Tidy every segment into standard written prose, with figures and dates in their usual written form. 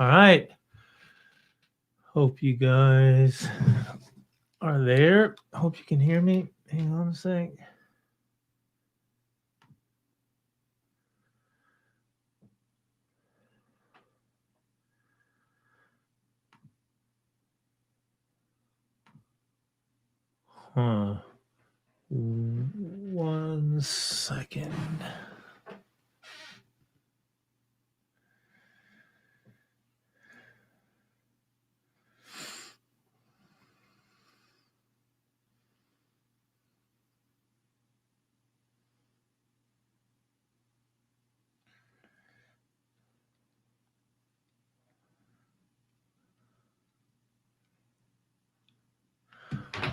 All right. Hope you guys are there. Hope you can hear me. Hang on a sec. Huh. 1 second.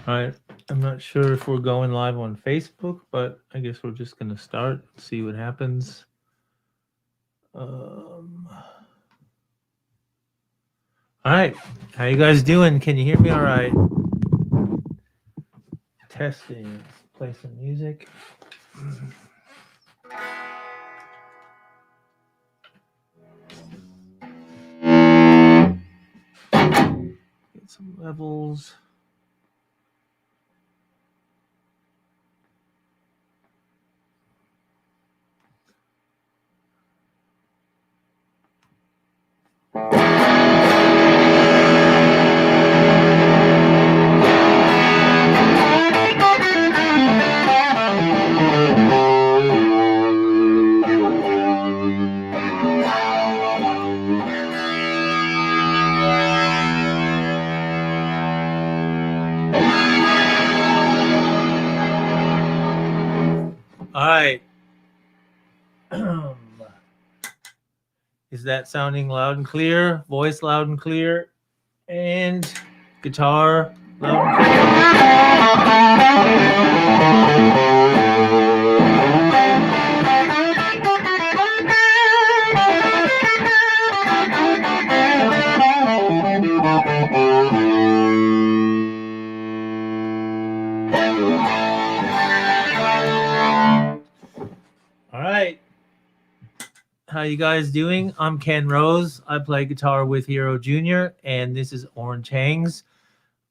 All right. I'm not sure if we're going live on Facebook, but I guess we're just going to start, see what happens. All right. How you guys doing? Can you hear me all right? Testing. Let's play some music. Get some levels. All right. Is that sounding loud and clear? Voice loud and clear? And guitar loud and All right. How you guys doing? I'm Ken Rose. I play guitar with Hero Jr. and this is Orange Hangs.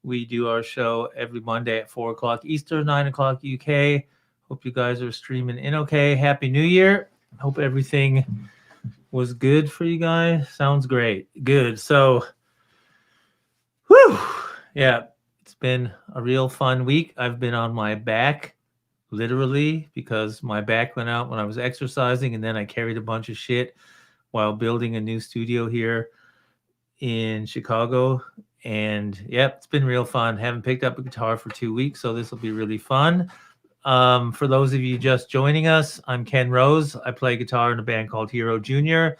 We do our show every Monday at 4 o'clock Eastern, 9 o'clock UK. Hope you guys are streaming in okay. Happy New Year. Hope everything was good for you guys. Sounds great. Good. So, yeah, it's been a real fun week. I've been on my back, literally, because my back went out when I was exercising, and then I carried a bunch of shit while building a new studio here in Chicago. And yep, it's been real fun. Haven't picked up a guitar for 2 weeks, so this will be really fun. For those of you just joining us, I'm Ken Rose. I play guitar in a band called Hero Jr. You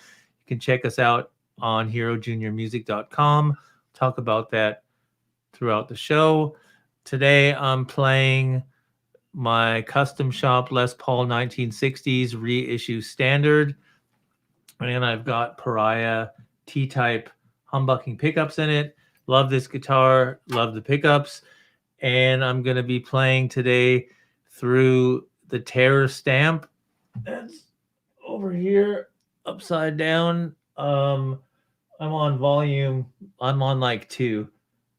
can check us out on herojrmusic.com. Talk about that throughout the show. Today I'm playing my custom shop Les Paul 1960s reissue standard, and I've got Pariah T-type humbucking pickups in it. Love this guitar, love the pickups, and I'm going to be playing today through the Terror stamp that's over here upside down. I'm on volume, I'm on like 2,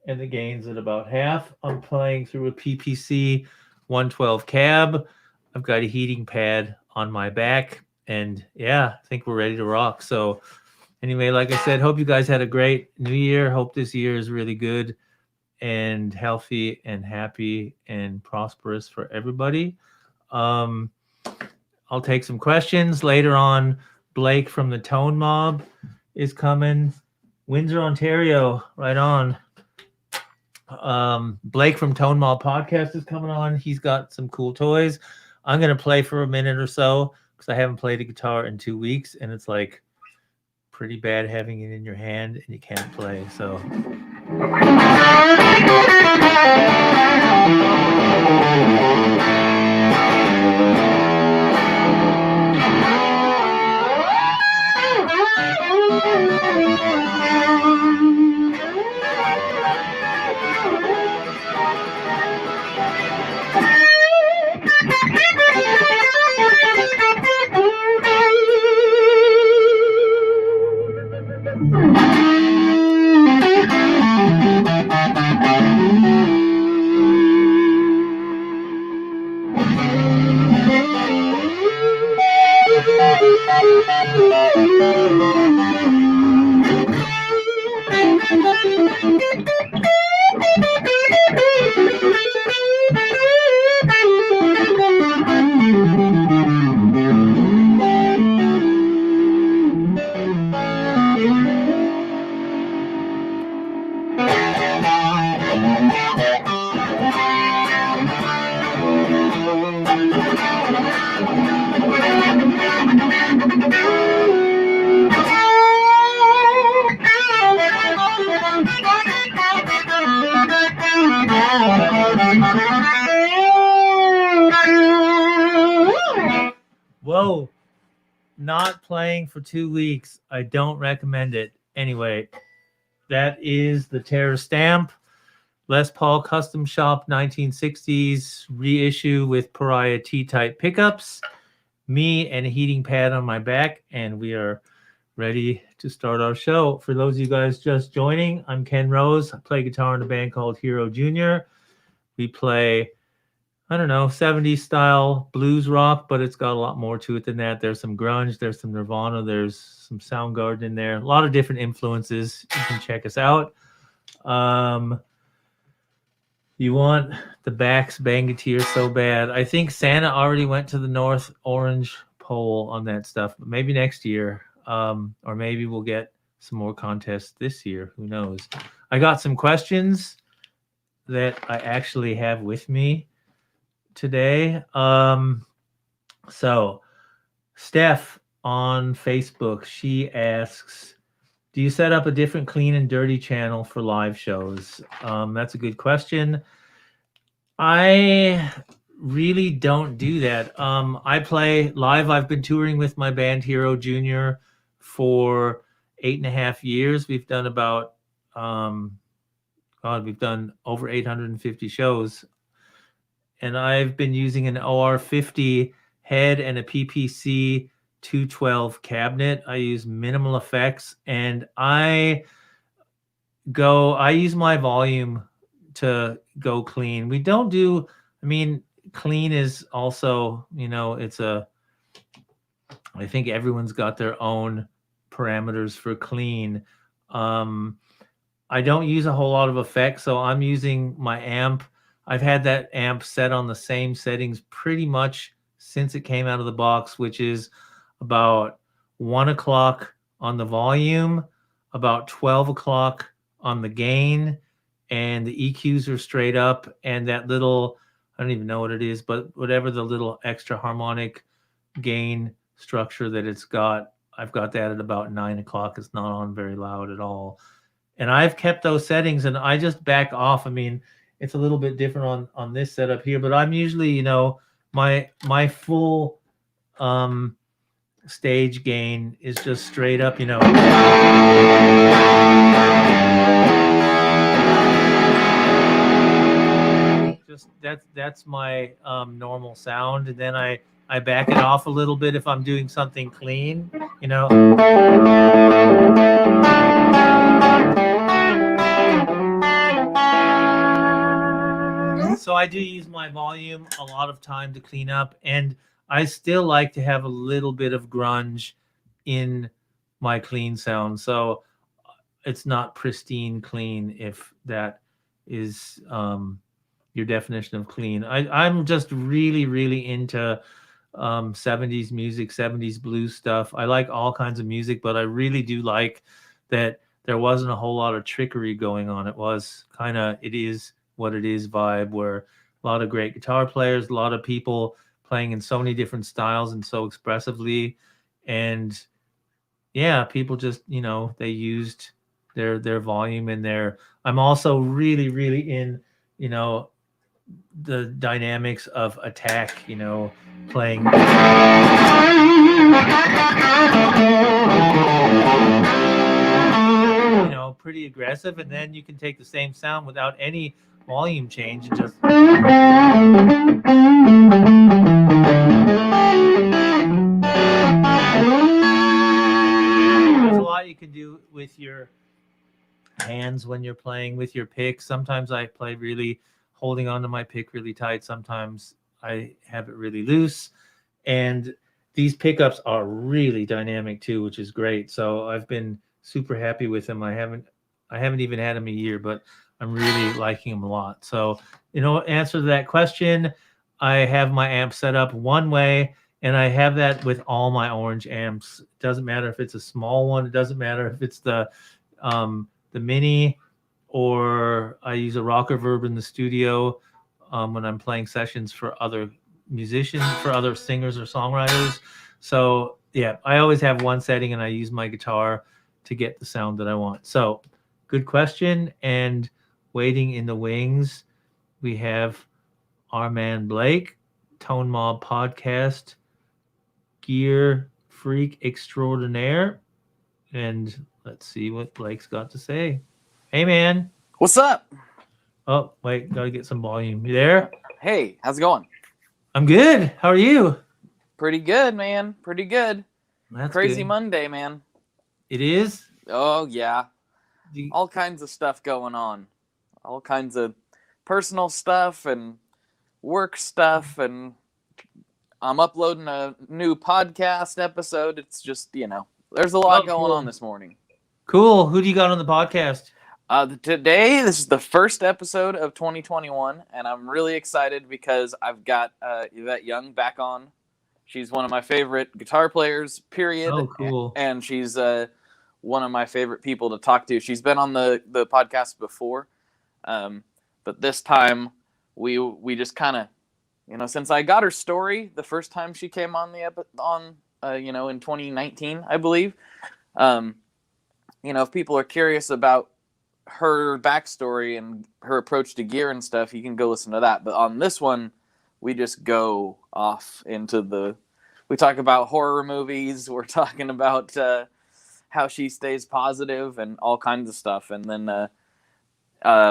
and the gain's at about half. I'm playing through a PPC 112 cab. I've got a heating pad on my back, and yeah, I think we're ready to rock. So anyway, like I said, hope you guys had a great new year. Hope this year is really good and healthy and happy and prosperous for everybody. I'll take some questions later on. Blake from the Tone Mob is coming. Windsor, Ontario, right on. Blake from Tone Mob Podcast is coming on. He's got some cool toys. I'm going to play for a minute or so because I haven't played a guitar in 2 weeks, and it's like pretty bad having it in your hand and you can't play. So Whoa, not playing for 2 weeks. I don't recommend it. Anyway, that is the Terror Stamp. Les Paul Custom Shop 1960s reissue with Pariah T-type pickups. Me and a heating pad on my back, and we are ready to start our show. For those of you guys just joining, I'm Ken Rose. I play guitar in a band called Hero Jr. We play, I don't know, 70s style blues rock, but it's got a lot more to it than that. There's some grunge, there's some Nirvana, there's some Soundgarden in there. A lot of different influences. You can check us out. You want the Bach's Bangeteer so bad. I think Santa already went to the North Orange Pole on that stuff, but maybe next year. Or maybe we'll get some more contests this year. Who knows? I got some questions that I actually have with me today. So Steph on Facebook, she asks, do you set up a different clean and dirty channel for live shows? That's a good question. I really don't do that. I play live. I've been touring with my band Hero Jr. for 8.5 years. We've done about, we've done over 850 shows. And I've been using an OR50 head and a PPC 212 cabinet. I use minimal effects, and I use my volume to go clean. We don't do, clean is also, I think everyone's got their own parameters for clean. I don't use a whole lot of effects, so I'm using my amp. I've had that amp set on the same settings pretty much since it came out of the box, which is about 1 o'clock on the volume, about 12 o'clock on the gain, and the EQs are straight up, and that little, I don't even know what it is, but whatever the little extra harmonic gain structure that it's got, I've got that at about 9 o'clock. It's not on very loud at all. And I've kept those settings, and I just back off. It's a little bit different on this setup here, but I'm usually, my full stage gain is just straight up, just that's my normal sound. And then I back it off a little bit if I'm doing something clean, So I do use my volume a lot of time to clean up, and I still like to have a little bit of grunge in my clean sound. So it's not pristine clean, if that is your definition of clean. I'm just really, really into 70s music, 70s blues stuff. I like all kinds of music, but I really do like that there wasn't a whole lot of trickery going on. It was kind of, it is what it is vibe, where a lot of great guitar players, a lot of people playing in so many different styles and so expressively. And yeah, people just, they used their volume in there. I'm also really, really in, the dynamics of attack, playing pretty aggressive, and then you can take the same sound without any volume change and just there's a lot you can do with your hands when you're playing with your pick. Sometimes I play really holding onto my pick really tight. Sometimes I have it really loose, and these pickups are really dynamic too, which is great. So I've been super happy with them. I haven't even had them a year, but I'm really liking them a lot. So, answer to that question, I have my amp set up one way, and I have that with all my orange amps. It doesn't matter if it's a small one. It doesn't matter if it's the mini or I use a rock reverb in the studio when I'm playing sessions for other musicians, for other singers or songwriters. So yeah, I always have one setting and I use my guitar to get the sound that I want. So good question. And waiting in the wings, we have our man Blake, Tone Mob Podcast, Gear Freak Extraordinaire. And let's see what Blake's got to say. Hey, man. What's up? Oh, wait, gotta get some volume. You there? Hey, how's it going? I'm good. How are you? Pretty good, man. Pretty good. That's Crazy good. Monday, man. It is? Oh, yeah. Do- All kinds of stuff going on. All kinds of personal stuff and work stuff. And I'm uploading a new podcast episode. It's just, there's a lot going on this morning. Cool. Who do you got on the podcast? Today, this is the first episode of 2021, and I'm really excited because I've got Yvette Young back on. She's one of my favorite guitar players, period. Oh, cool. And she's one of my favorite people to talk to. She's been on the podcast before, but this time we just kind of, since I got her story the first time she came on in 2019, I believe. If people are curious about her backstory and her approach to gear and stuff, you can go listen to that. But on this one, we just go off into we talk about horror movies. We're talking about how she stays positive and all kinds of stuff. And then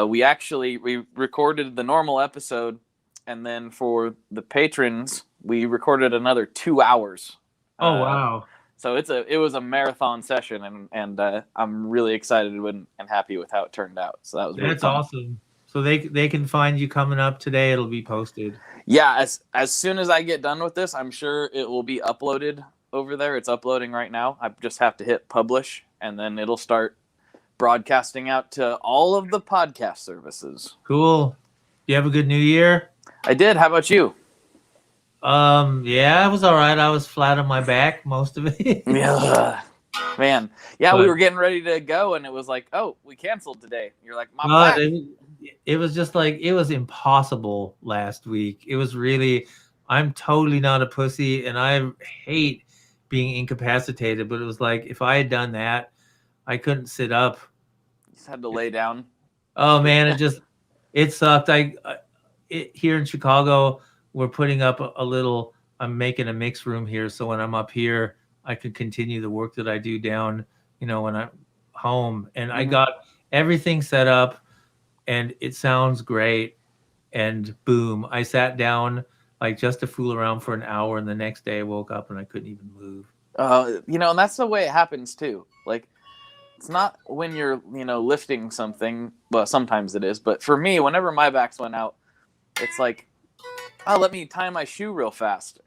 we recorded the normal episode, and then for the patrons, we recorded another 2 hours. Oh, wow. So it was a marathon session, and I'm really excited and happy with how it turned out. So that was really fun. Awesome. So they can find you coming up today. It'll be posted. Yeah, as soon as I get done with this, I'm sure it will be uploaded over there. It's uploading right now. I just have to hit publish, and then it'll start broadcasting out to all of the podcast services. Cool. You have a good New Year? I did. How about you? Yeah, it was all right. I was flat on my back most of it. Yeah, man. Yeah, we were getting ready to go, and it was like, oh, we canceled today. You're like, my back. It was just like, it was impossible last week. It was really, I'm totally not a pussy, and I hate being incapacitated, but it was like, if I had done that, I couldn't sit up. You just had to lay down. Oh, man, it sucked. Here in Chicago, we're putting up I'm making a mix room here. So when I'm up here, I could continue the work that I do down, when I'm home. And I got everything set up and it sounds great. And boom, I sat down just to fool around for an hour. And the next day I woke up and I couldn't even move. And that's the way it happens too. Like, it's not when you're, lifting something. Well, sometimes it is. But for me, whenever my backs went out, it's like, let me tie my shoe real fast.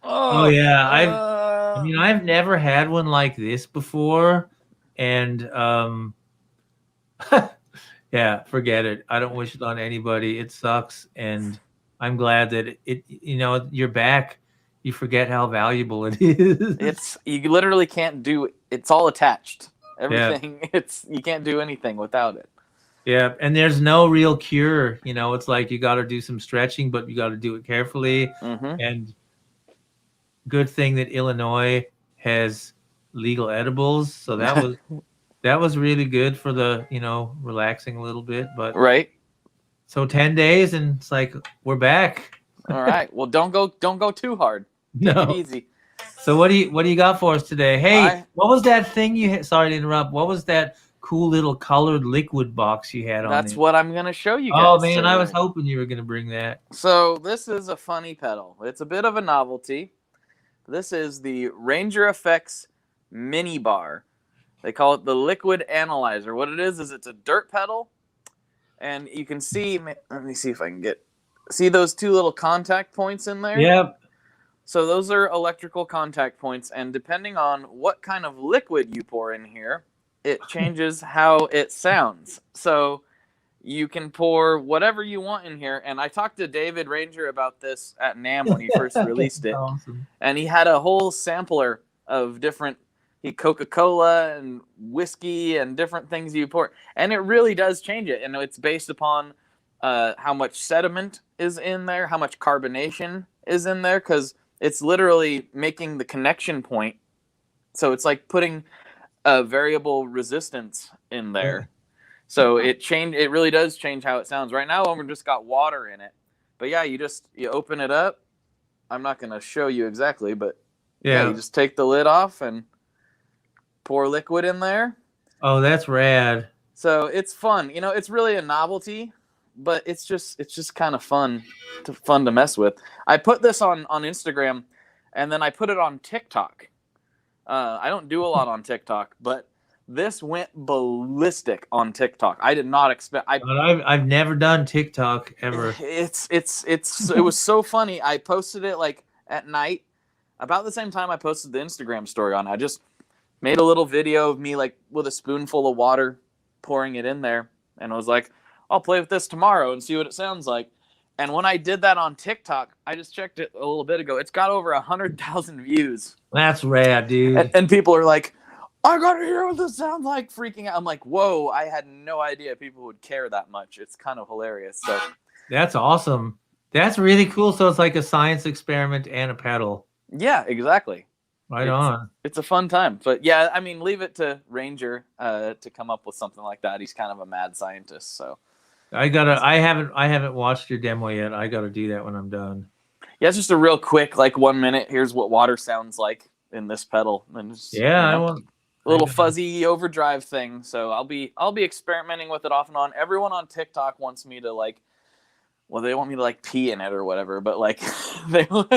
Oh yeah, I've never had one like this before, and yeah, forget it. I don't wish it on anybody. It sucks, and I'm glad that your back. You forget how valuable it is. You literally can't do. It's all attached. Everything. Yeah. You can't do anything without it. Yeah, and there's no real cure. It's like you got to do some stretching, but you got to do it carefully. Mm-hmm. And good thing that Illinois has legal edibles, so that was really good for the relaxing a little bit. But right. So 10 days, and it's like we're back. All right. Well, don't go too hard. No. Take it easy. So what do you got for us today? Hey, what was that thing you had? Sorry to interrupt. What was that cool little colored liquid box you had on That's it? what I'm going to show you guys. Oh, man, I was hoping you were going to bring that. So this is a funny pedal. It's a bit of a novelty. This is the Ranger Effects Minibar. They call it the Liquid Analyzer. What it is it's a dirt pedal. And you can see, let me see if I can see those two little contact points in there? Yep. So those are electrical contact points. And depending on what kind of liquid you pour in here, it changes how it sounds. So you can pour whatever you want in here. And I talked to David Ranger about this at NAMM when he first released it. Awesome. And he had a whole sampler of different Coca-Cola and whiskey and different things you pour, and it really does change it. And it's based upon how much sediment is in there, how much carbonation is in there, because it's literally making the connection point. So it's like putting a variable resistance in there. So it really does change how it sounds. Right now, we've just got water in it. But yeah, you open it up. I'm not going to show you exactly, but yeah, you just take the lid off and pour liquid in there. Oh, that's rad. So it's fun. It's really a novelty, but it's just kind of fun to mess with. I put this on Instagram, and then I put it on TikTok. I don't do a lot on TikTok, but this went ballistic on TikTok. I did not expect. I've never done TikTok ever. It was so funny. I posted it like at night, about the same time I posted the Instagram story on. I just made a little video of me like with a spoonful of water, pouring it in there, and I was like, I'll play with this tomorrow and see what it sounds like. And when I did that on TikTok, I just checked it a little bit ago. It's got over 100,000 views. That's rad, dude. And people are like, I gotta hear what this sounds like, freaking out. I'm like, whoa, I had no idea people would care that much. It's kind of hilarious. So that's awesome. That's really cool. So it's like a science experiment and a pedal. Yeah, exactly. Right on. It's a fun time. But yeah, I mean, leave it to Ranger to come up with something like that. He's kind of a mad scientist, so I haven't watched your demo yet. I gotta do that when I'm done. Yeah, it's just a real quick, like 1 minute. Here's what water sounds like in this pedal, and just, I want a little fuzzy overdrive thing. So I'll be experimenting with it off and on. Everyone on TikTok wants me to like, well, they want me to like pee in it or whatever, but like they want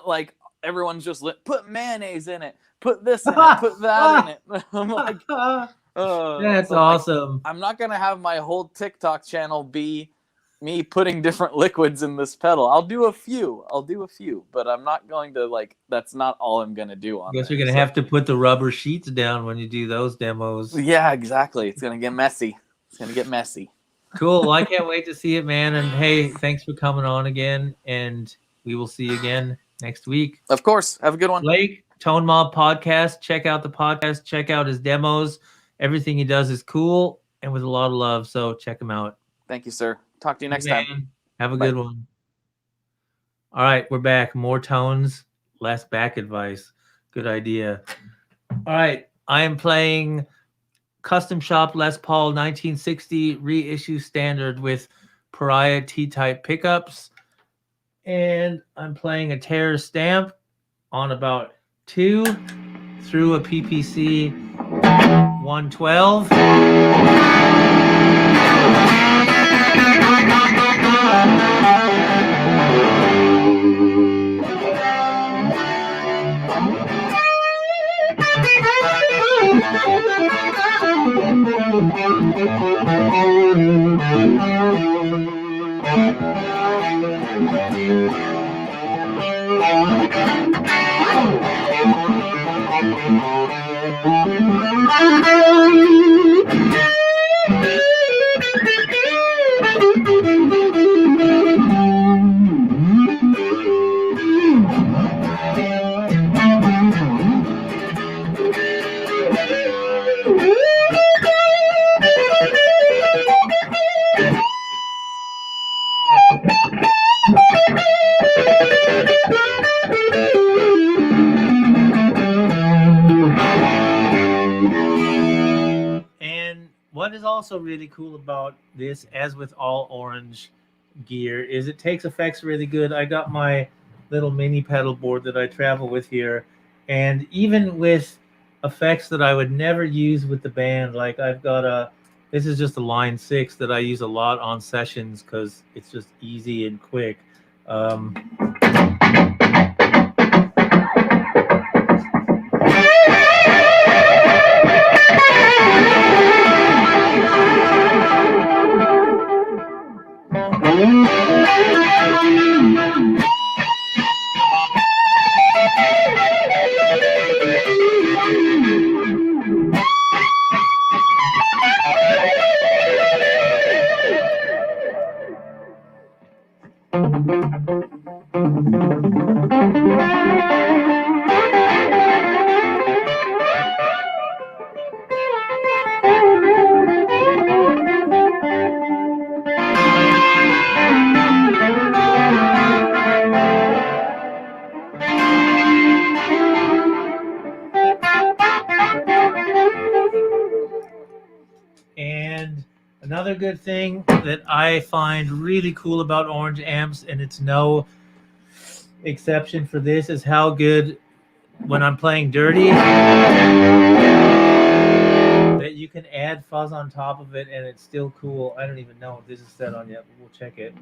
like everyone's just put mayonnaise in it, put this in it, put that in it. I'm like, that's awesome. I'm not gonna have my whole TikTok channel be me putting different liquids in this pedal. I'll do a few, but I'm not going to like. That's not all I'm gonna do on. I guess you're gonna have to put the rubber sheets down when you do those demos. Yeah, exactly. It's gonna get messy. Cool. Well, I can't wait to see it, man. And hey, thanks for coming on again. And we will see you again next week. Of course. Have a good one. Blake, Tone Mob Podcast. Check out the podcast. Check out his demos. Everything he does is cool and with a lot of love. So check him out. Thank you, sir. Talk to you next time. Have a good one. All right, we're back. More tones, less back advice. Good idea. All right, I am playing Custom Shop Les Paul 1960 reissue standard with Pariah T-type pickups. And I'm playing a Terror stamp on about 2 through a PPC 112. What is also really cool about this, as with all orange gear, is it takes effects really good. I got my little mini pedal board that I travel with here, and even with effects that I would never use with the band, like I've got this is just a line 6 that I use a lot on sessions because it's just easy and quick. And another good thing that I find really cool about orange amps, and it's no exception for this, is how good when I'm playing dirty that you can add fuzz on top of it and it's still cool. I don't even know if this is set on yet, but we'll check it.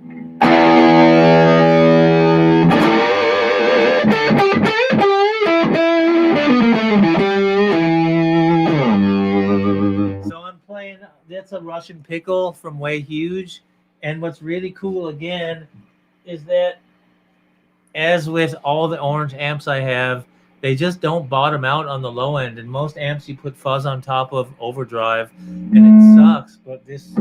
So I'm playing, that's a Russian pickle from Way Huge. And what's really cool again is that, as with all the orange amps I have, they just don't bottom out on the low end. And most amps you put fuzz on top of overdrive, and it sucks. But this.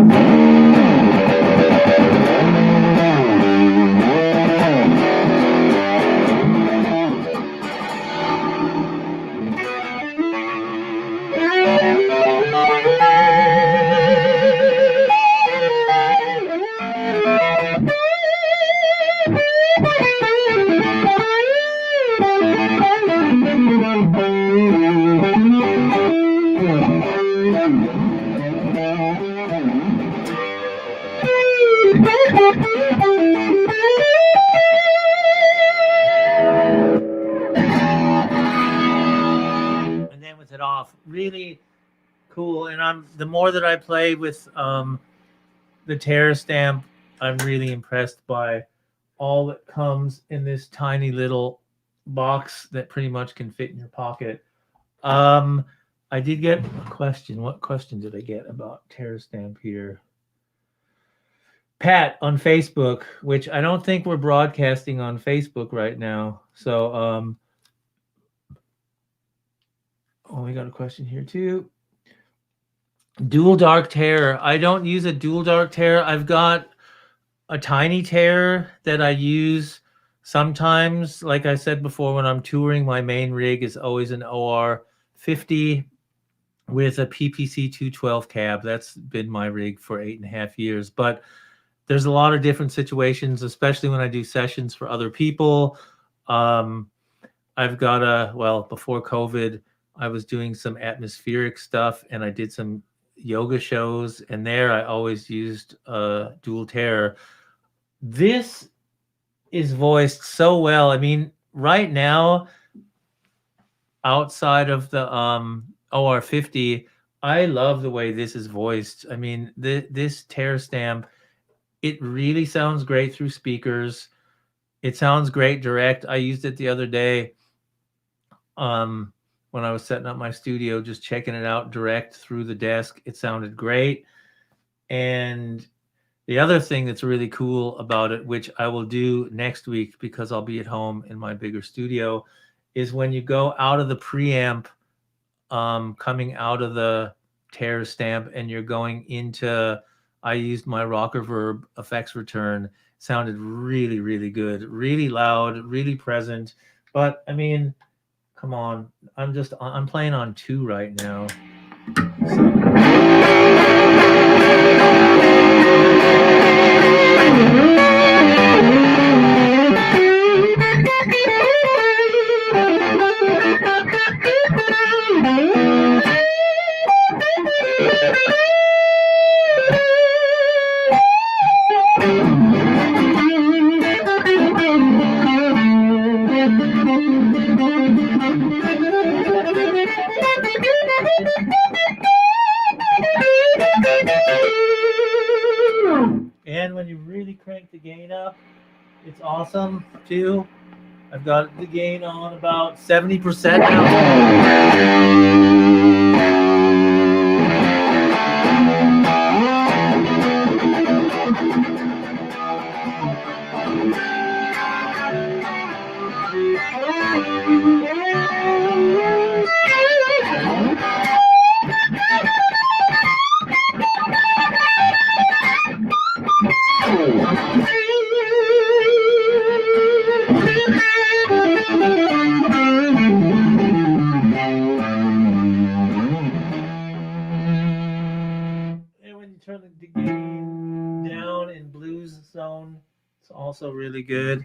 And then with it off, really cool. And the more that I play with the Terra stamp, I'm really impressed by all that comes in this tiny little box that pretty much can fit in your pocket. I did get a question. What question did I get about Terra stamp here? Pat on Facebook, which I don't think we're broadcasting on Facebook right now. So we got a question here too. Dual dark Terror. I don't use a dual dark Terror. I've got a tiny Terror that I use sometimes. Like I said before, when I'm touring, my main rig is always an OR 50 with a PPC 212 cab. That's been my rig for 8.5 years. But there's a lot of different situations, especially when I do sessions for other people. I've got before COVID, I was doing some atmospheric stuff and I did some yoga shows, and there I always used dual Terror. This is voiced so well. I mean, right now, outside of the OR50, I love the way this is voiced. I mean, this Terror stamp, it really sounds great through speakers. It sounds great direct. I used it the other day when I was setting up my studio, just checking it out direct through the desk. It sounded great. And the other thing that's really cool about it, which I will do next week because I'll be at home in my bigger studio, is when you go out of the preamp, coming out of the Terror stamp, and you're going into, I used my Rocker Verb effects return, sounded really, really good, really loud, really present. But I mean, come on, I'm playing on 2 right now. And when you really crank the gain up, it's awesome too. I've got the gain on about 70% now. Turn the gain down in blues zone. It's also really good.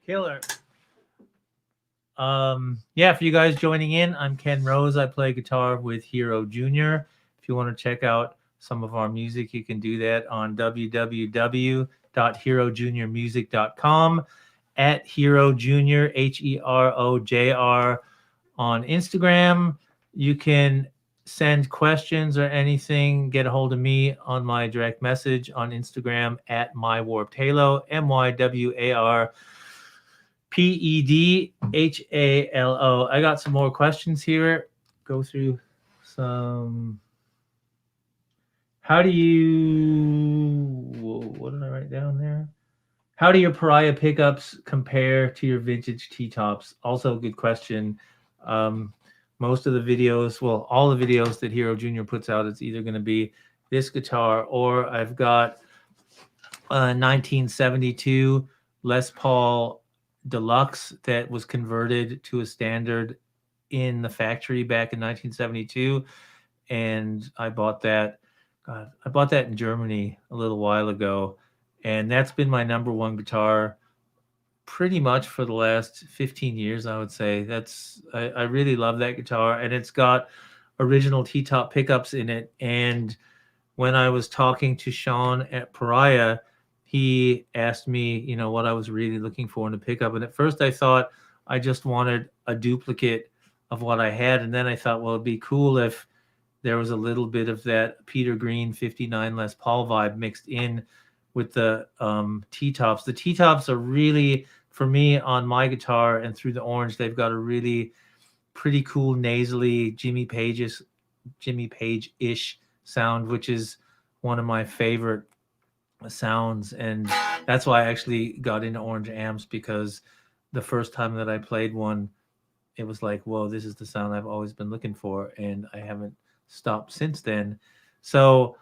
Killer. Yeah, for you guys joining in, I'm Ken Rose. I play guitar with Hero Jr. If you want to check out some of our music, you can do that on www.herojrmusic.com, at Hero Jr. HEROJR on Instagram. You can send questions or anything, get a hold of me on my direct message on Instagram at mywarpedhalo, MYWARPEDHALO. I got some more questions here. Go through some. How do you. What did I write down there? How do your Pariah pickups compare to your vintage T-tops? Also a good question. Most of the videos, well, all the videos that Hero Jr. puts out, it's either going to be this guitar, or I've got a 1972 Les Paul Deluxe that was converted to a standard in the factory back in 1972, and I bought that. God, I bought that in Germany a little while ago, and that's been my number one guitar pretty much for the last 15 years, I would say. I really love that guitar, and it's got original T-top pickups in it. And when I was talking to Sean at Pariah, he asked me, what I was really looking for in a pickup. And at first I thought I just wanted a duplicate of what I had. And then I thought, well, it'd be cool if there was a little bit of that Peter Green 59 Les Paul vibe mixed in with the T-tops. The T-tops are really, for me, on my guitar and through the orange, they've got a really pretty cool nasally Jimmy Page-ish sound, which is one of my favorite sounds. And that's why I actually got into orange amps, because the first time that I played one, it was like, whoa, this is the sound I've always been looking for, and I haven't stopped since then. So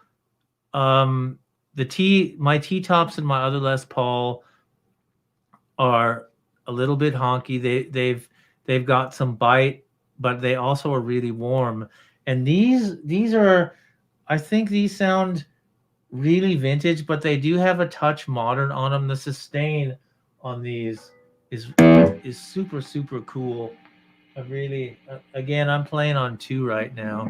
my T-tops and my other Les Paul are a little bit honky. They've got some bite, but they also are really warm. And these are, I think these sound really vintage, but they do have a touch modern on them. The sustain on these is super, super cool. I really, again, I'm playing on 2 right now.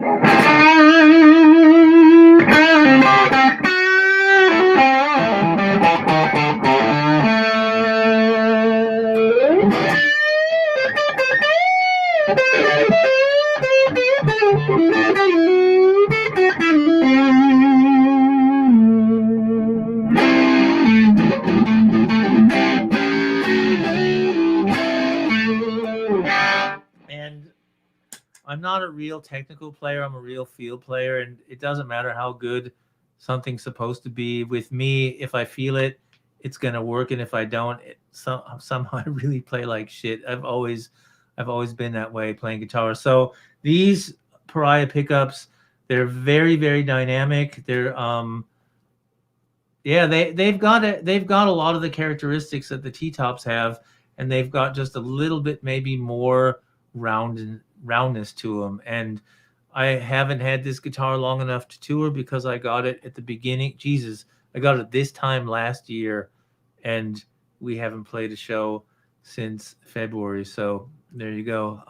And I'm not a real technical player. I'm a real field player, and it doesn't matter how good something's supposed to be. With me, if I feel it, it's gonna work, and if I don't, somehow I really play like shit. I've always been that way playing guitar. So these Pariah pickups, they're very, very dynamic. They're they've got a lot of the characteristics that the T-tops have, and they've got just a little bit maybe more roundness to them. And I haven't had this guitar long enough to tour, because I got it at the beginning. I got it this time last year, and we haven't played a show since February. So there you go.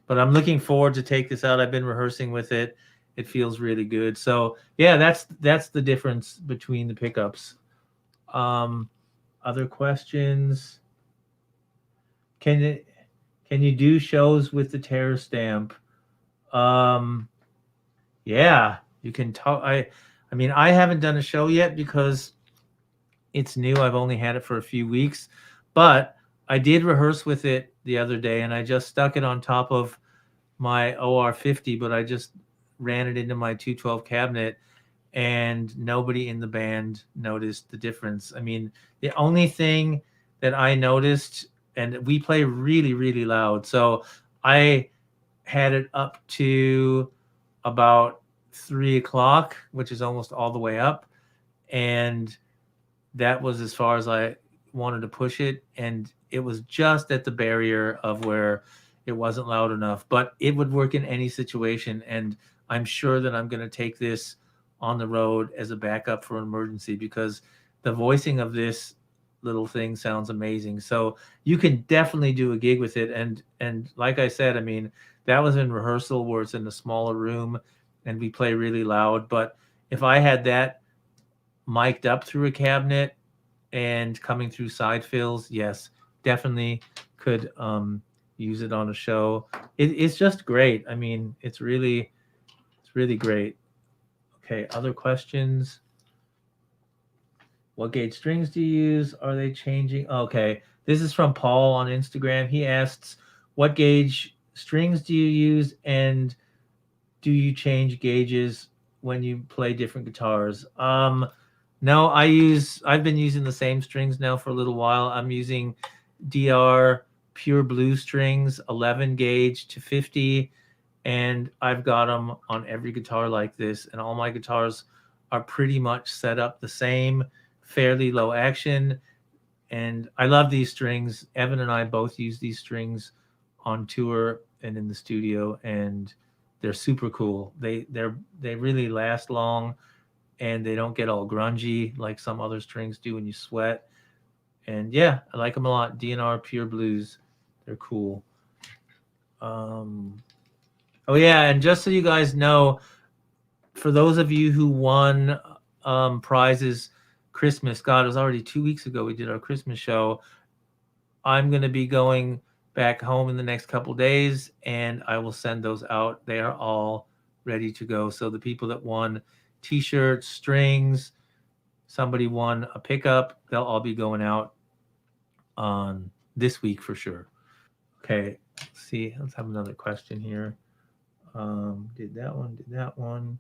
But I'm looking forward to take this out. I've been rehearsing with it, it feels really good. So yeah, that's the difference between the pickups. Um, Other questions? Can it can you do shows with the terror stamp? Um, yeah, you can talk. I mean, I haven't done a show yet because it's new. I've only had it for a few weeks, but I did rehearse with it the other day, and I just stuck it on top of my OR50, but I just ran it into my 212 cabinet, and nobody in the band noticed the difference. I mean, the only thing that I noticed, and we play really, really loud, so I had it up to about 3 o'clock, which is almost all the way up, and that was as far as I wanted to push it, and it was just at the barrier of where it wasn't loud enough, but it would work in any situation, and I'm sure that I'm going to take this on the road as a backup for an emergency because the voicing of this little thing sounds amazing. So you can definitely do a gig with it, and like I said, I mean, that was in rehearsal where it's in a smaller room and we play really loud, but if I had that mic'd up through a cabinet and coming through side fills, yes, definitely could use it on a show. It's just great. I mean, it's really great. Okay, other questions? What gauge strings do you use? Are they changing? Okay, this is from Paul on Instagram. He asks, what gauge strings do you use, and do you change gauges when you play different guitars? No, I've been using the same strings now for a little while. I'm using DR Pure Blue strings, 11 gauge to 50, and I've got them on every guitar like this, and all my guitars are pretty much set up the same, fairly low action, and I love these strings. Evan and I both use these strings on tour and in the studio, and they're super cool. They really last long, and they don't get all grungy like some other strings do when you sweat. And yeah, I like them a lot. DNR Pure Blues, they're cool. Um, oh yeah, and just so you guys know, for those of you who won prizes Christmas, God, it was already 2 weeks ago we did our Christmas show. I'm going to be going back home in the next couple days, and I will send those out. They are all ready to go. So the people that won t-shirts, strings, somebody won a pickup, they'll all be going out on this week for sure. Okay, let's see. Let's have another question here. Did that one, did that one.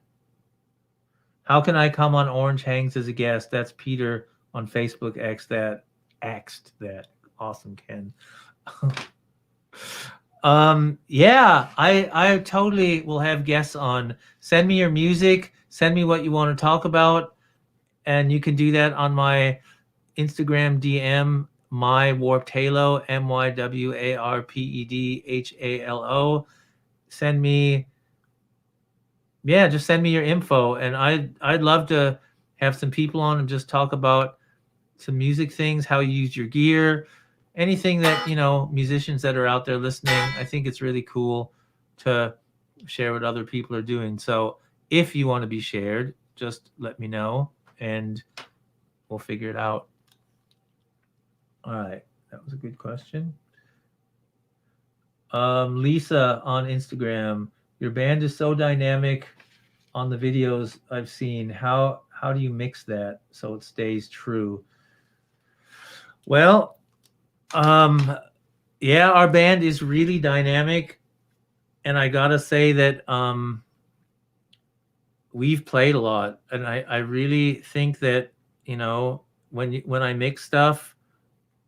How can I come on Orange Hangs as a guest? That's Peter on Facebook axed that. Awesome, Ken. Yeah, I totally will have guests on. Send me your music, send me what you want to talk about, and you can do that on my Instagram DM, my warped halo, MYWARPEDHALO. Send me, yeah, just send me your info, and I'd love to have some people on and just talk about some music things, how you use your gear, anything that, musicians that are out there listening. I think it's really cool to share what other people are doing. So if you want to be shared, just let me know and we'll figure it out. All right, that was a good question. Lisa on Instagram, your band is so dynamic on the videos I've seen. How do you mix that so it stays true? Well, um, yeah, our band is really dynamic, and I gotta say that we've played a lot, and I really think that when I mix stuff,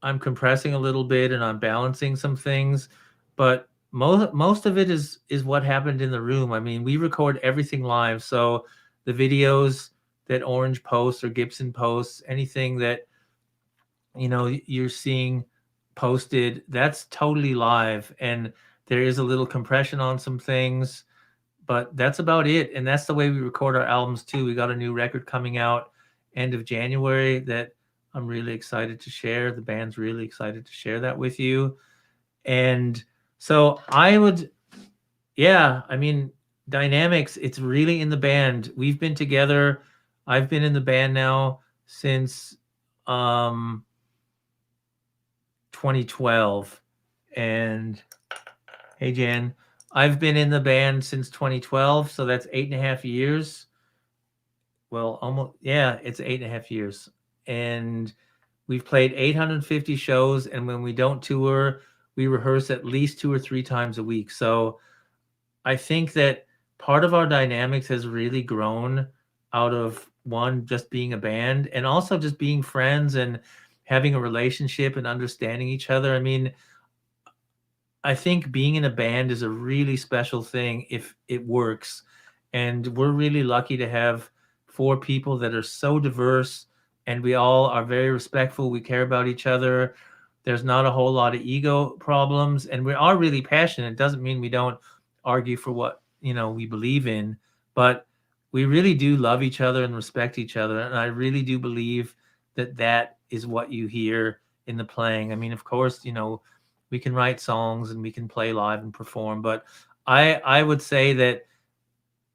I'm compressing a little bit and I'm balancing some things, but most of it is what happened in the room. I mean, we record everything live, so the videos that Orange posts or Gibson posts, anything that you're seeing posted, that's totally live, and there is a little compression on some things, but that's about it. And that's the way we record our albums too. We got a new record coming out end of January that I'm really excited to share. The band's really excited to share that with you. And so I would, yeah, I mean, dynamics, it's really in the band. We've been together. I've been in the band now since um 2012. And hey Jan, I've been in the band since 2012, so that's 8.5 years. Well, almost, yeah, it's 8.5 years. And we've played 850 shows, and when we don't tour, we rehearse at least 2 or 3 times a week. So I think that part of our dynamics has really grown out of one, just being a band, and also just being friends and having a relationship and understanding each other. I mean, I think being in a band is a really special thing if it works. And we're really lucky to have four people that are so diverse, and we all are very respectful. We care about each other. There's not a whole lot of ego problems, and we are really passionate. It doesn't mean we don't argue for what, we believe in, but we really do love each other and respect each other. And I really do believe that that is what you hear in the playing. I mean, of course, we can write songs and we can play live and perform, but I would say that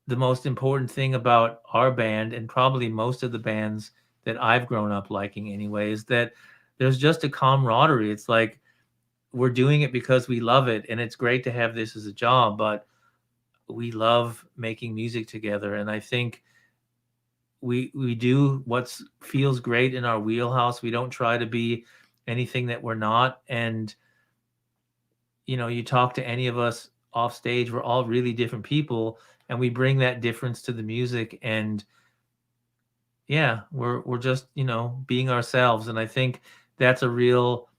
the most important thing about our band, and probably most of the bands that I've grown up liking anyway, is that there's just a camaraderie. It's like we're doing it because we love it, and it's great to have this as a job, but we love making music together. And I think we do what feels great in our wheelhouse. We don't try to be anything that we're not. And you talk to any of us off stage, we're all really different people, and we bring that difference to the music. And yeah, we're just, being ourselves. And I think that's a real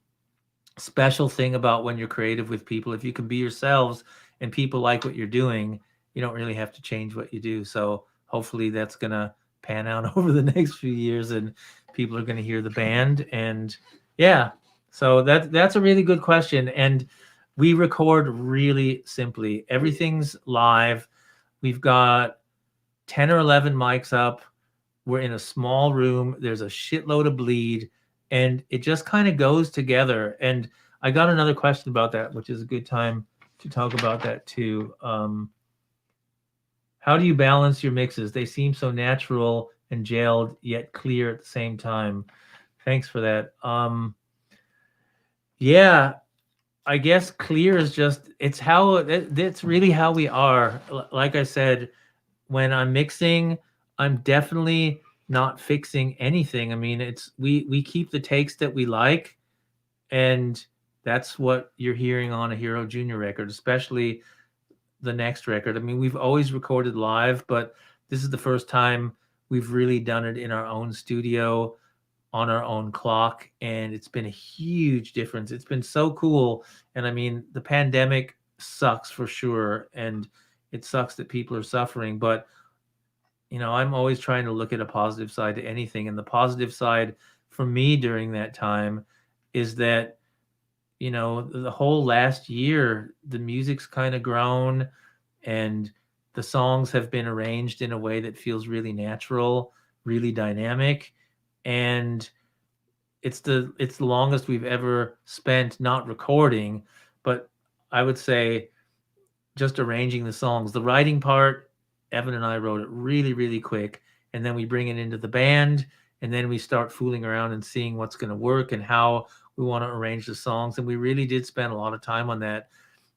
special thing about when you're creative with people. If you can be yourselves and people like what you're doing, you don't really have to change what you do. So hopefully that's going to pan out over the next few years, and people are going to hear the band. And yeah, so that's a really good question. And we record really simply. Everything's live. We've got 10 or 11 mics up. We're in a small room. There's a shitload of bleed, and it just kind of goes together. And I got another question about that, which is a good time to talk about that too. How do you balance your mixes? They seem so natural and jailed, yet clear at the same time. Thanks for that. Yeah, I guess clear is just, it's really how we are. Like I said, when I'm mixing, I'm definitely not fixing anything. I mean, we keep the takes that we like, and that's what you're hearing on a Hero Junior record, especially the next record. I mean, we've always recorded live, but this is the first time we've really done it in our own studio on our own clock, and it's been a huge difference. It's been so cool. And I mean, the pandemic sucks for sure, and it sucks that people are suffering, but I'm always trying to look at a positive side to anything. And the positive side for me during that time is that, the whole last year, the music's kind of grown, and the songs have been arranged in a way that feels really natural, really dynamic. And it's the longest we've ever spent not recording, but I would say just arranging the songs. The writing part, Evan and I wrote it really, really quick, and then we bring it into the band, and then we start fooling around and seeing what's going to work and how we want to arrange the songs. And we really did spend a lot of time on that,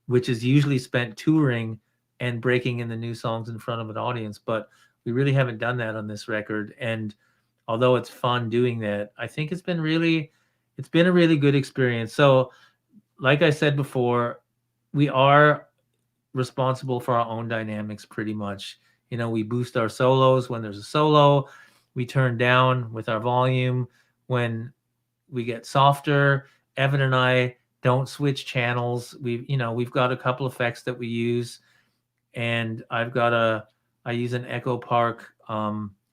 which is usually spent touring and breaking in the new songs in front of an audience. But we really haven't done that on this record. And although it's fun doing that, I think it's been a really good experience. So, like I said before, we are responsible for our own dynamics pretty much. We boost our solos when there's a solo. We turn down with our volume when we get softer. Evan and I don't switch channels. We've got a couple effects that we use, and I use an Echo Park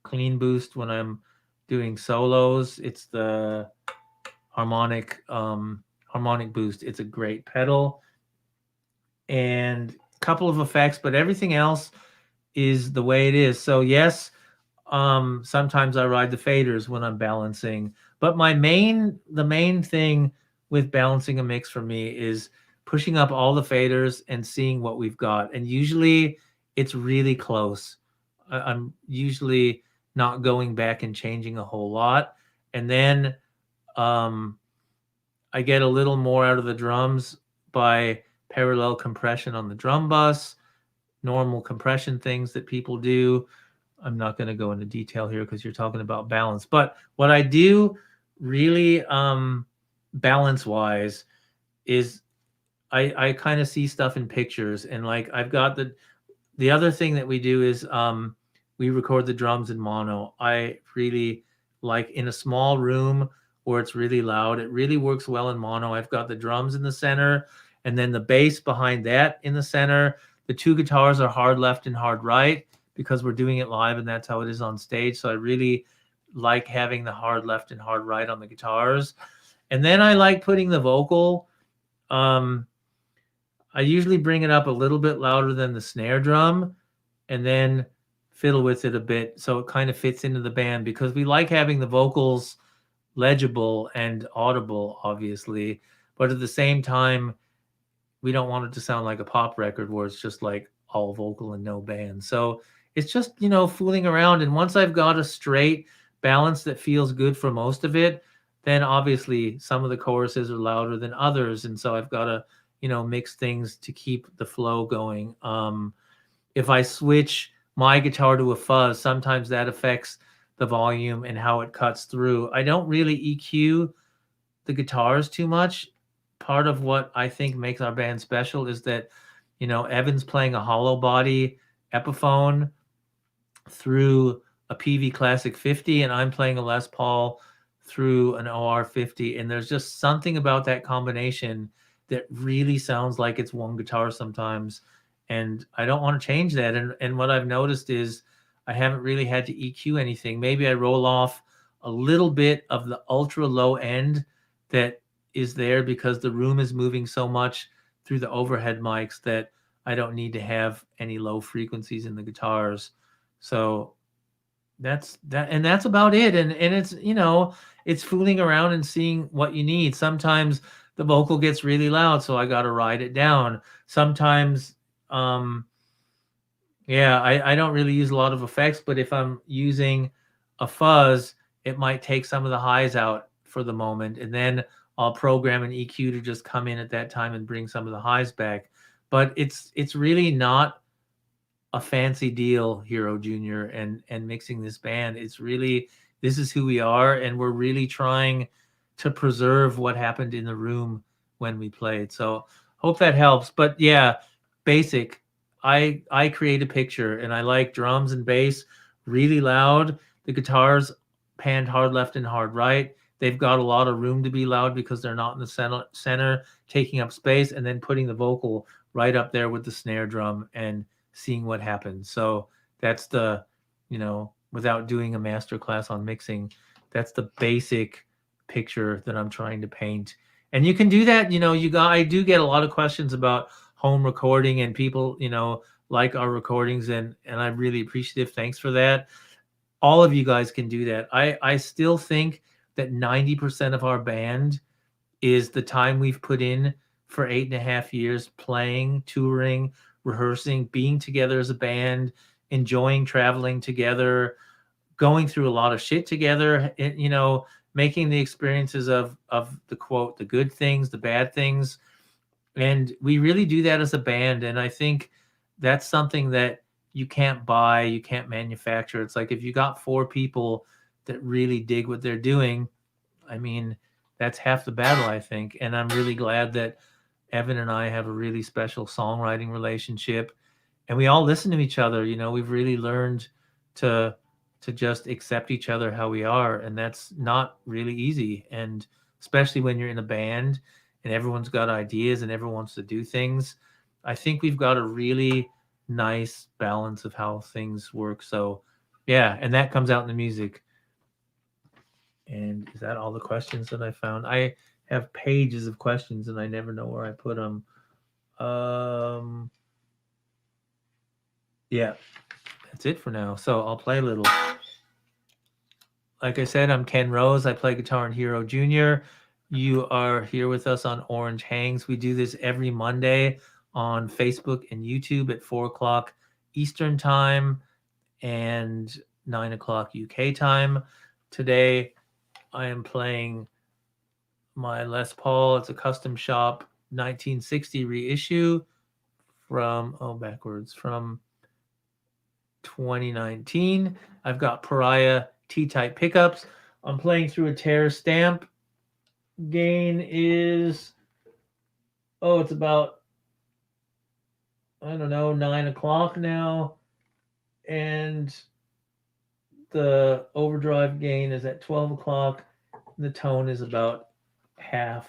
clean boost when I'm doing solos. It's the harmonic boost. It's a great pedal, and a couple of effects, but everything else is the way it is. So yes, sometimes I ride the faders when I'm balancing, but the main thing with balancing a mix for me is pushing up all the faders and seeing what we've got. And usually it's really close. I'm usually not going back and changing a whole lot. And then um, I get a little more out of the drums by parallel compression on the drum bus, normal compression things that people do. I'm not going to go into detail here because you're talking about balance. But what I do really balance wise is I kind of see stuff in pictures, and like I've got the other thing that we do is we record the drums in mono. I really like in a small room where it's really loud. It really works well in mono. I've got the drums in the center and then the bass behind that in the center. The two guitars are hard left and hard right because we're doing it live and that's how it is on stage. So I really like having the hard left and hard right on the guitars. And then I like putting the vocal. I usually bring it up a little bit louder than the snare drum and then fiddle with it a bit so it kind of fits into the band because we like having the vocals legible and audible, obviously. But at the same time, we don't want it to sound like a pop record where it's just like all vocal and no band. So it's just, fooling around. And once I've got a straight balance that feels good for most of it, then obviously some of the choruses are louder than others. And so I've got to, mix things to keep the flow going. If I switch my guitar to a fuzz, sometimes that affects the volume and how it cuts through. I don't really EQ the guitars too much. Part of what I think makes our band special is that, Evan's playing a hollow body Epiphone through a PV Classic 50, and I'm playing a Les Paul through an OR 50. And there's just something about that combination that really sounds like it's one guitar sometimes. And I don't want to change that. And what I've noticed is I haven't really had to EQ anything. Maybe I roll off a little bit of the ultra low end that is there because the room is moving so much through the overhead mics that I don't need to have any low frequencies in the guitars. So that's that, and that's about it. And it's it's fooling around and seeing what you need. Sometimes the vocal gets really loud, so I got to ride it down. Sometimes I don't really use a lot of effects, but if I'm using a fuzz, it might take some of the highs out for the moment, and then I'll program an EQ to just come in at that time and bring some of the highs back. But it's really not a fancy deal, Hero Jr. and mixing this band. It's really, this is who we are, and we're really trying to preserve what happened in the room when we played. So hope that helps. But yeah, basic. I create a picture, and I like drums and bass really loud. The guitars panned hard left and hard right. They've got a lot of room to be loud because they're not in the center taking up space, and then putting the vocal right up there with the snare drum and seeing what happens. So that's the, without doing a master class on mixing, that's the basic picture that I'm trying to paint. And you can do that, I do get a lot of questions about home recording, and people, like our recordings, and I'm really appreciative. Thanks for that. All of you guys can do that. I still think that 90% of our band is the time we've put in for 8.5 years playing, touring, rehearsing, being together as a band, enjoying traveling together, going through a lot of shit together, making the experiences of the quote, the good things, the bad things. And we really do that as a band. And I think that's something that you can't buy, you can't manufacture. It's like if you got 4 people that really dig what they're doing, I mean, that's half the battle, I think. And I'm really glad that Evan and I have a really special songwriting relationship, and we all listen to each other. We've really learned to just accept each other how we are, and that's not really easy. And especially when you're in a band and everyone's got ideas and everyone wants to do things, I think we've got a really nice balance of how things work. So yeah, and that comes out in the music. And is that all the questions that I found? I have pages of questions and I never know where I put them. Yeah, that's it for now. So I'll play a little. Like I said, I'm Ken Rose. I play guitar in Hero Jr. You are here with us on Orange Hangs. We do this every Monday on Facebook and YouTube at 4 o'clock Eastern time and 9 o'clock UK time. Today, I am playing my Les Paul. It's a custom shop 1960 reissue from, from 2019. I've got Pariah T-type pickups. I'm playing through a tear stamp. Gain is, it's about, 9 o'clock now. And the overdrive gain is at 12 o'clock. And the tone is about half.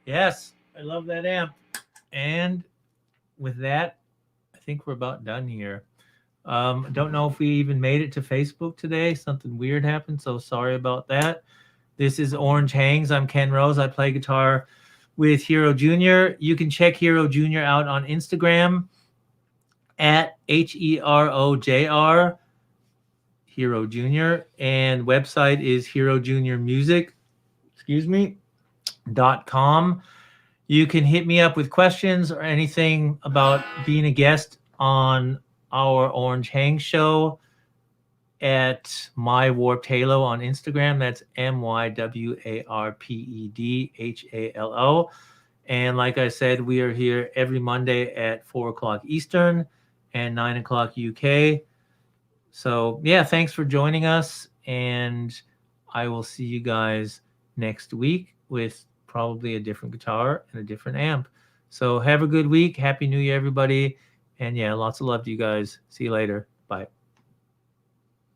Yes, I love that amp. And with that, I think we're about done here. Don't know if we even made it to Facebook today. Something weird happened, so sorry about that. This is Orange Hangs. I'm Ken Rose. I play guitar with Hero Jr. You can check Hero Jr. out on Instagram at HEROJR, Hero Jr. And website is herojrmusic.com. You can hit me up with questions or anything about being a guest on our Orange Hang show at My Warped Halo on Instagram. That's MYWARPEDHALO. And like I said, we are here every Monday at 4 o'clock Eastern and 9 o'clock UK. So yeah, thanks for joining us. And I will see you guys next week with probably a different guitar and a different amp. So have a good week. Happy New Year, everybody. And yeah, lots of love to you guys. See you later.